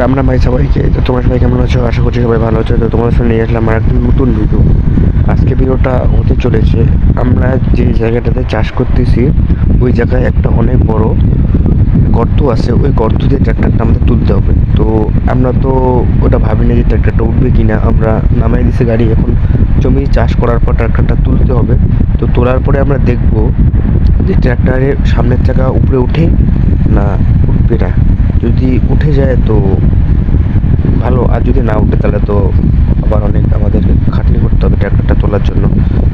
রাম রাম ভাই সবাইকে। তো তোমরা সবাই কেমন আছো? আশা করছি সবাই ভালো আছো। তো তোমাদের সঙ্গে নিয়ে আসলাম আর একটা নতুন ভিডিও। আজকে ভিডিওটা হতে চলেছে, আমরা যে জায়গাটাতে চাষ করতেছি ওই জায়গায় একটা অনেক বড় গর্ত আছে। ওই গর্ত দিয়ে ট্র্যাক্টরটা আমাদের তুলতে হবে। তো আমরা তো ওটা ভাবিনি যে ট্র্যাক্টরটা উঠবে কি না, আমরা নামাই দিছি গাড়ি। এখন জমি চাষ করার পর ট্র্যাক্টরটা তুলতে হবে। তো তোলার পরে আমরা দেখব যে ট্র্যাক্টরের সামনের চাকা উপরে উঠে না উঠবে না। যদি উঠে যায় তো ভালো, আর যদি না উঠে তাহলে তো আবার অনেক আমাদের খাটনি করতে হবে ট্র্যাক্টরটা তোলার জন্য।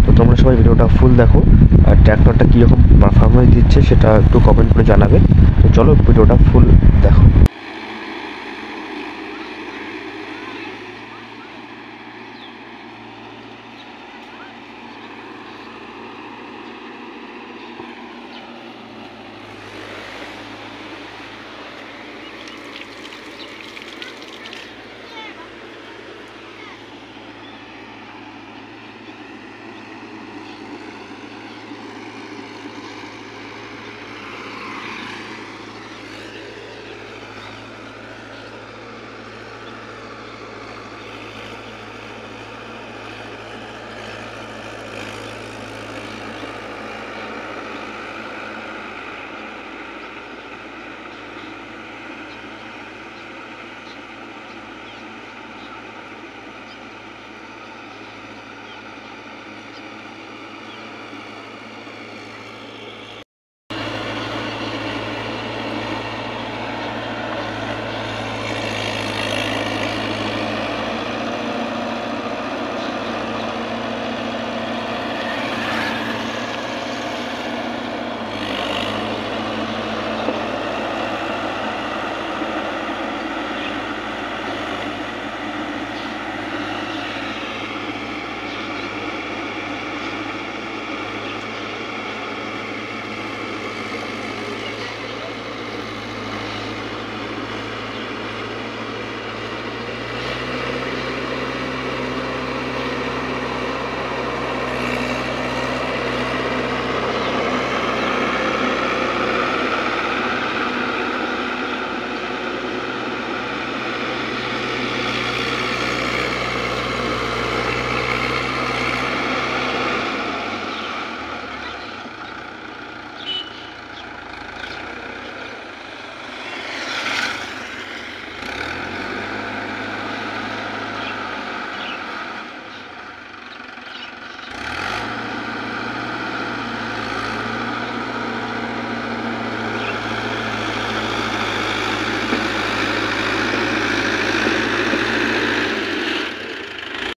তো তোমরা সবাই ভিডিওটা ফুল দেখো, আর ট্র্যাক্টরটা কীরকম পারফরমেন্স দিচ্ছে সেটা একটু কমেন্ট করে জানাবে। তো চলো ভিডিওটা ফুল দেখো।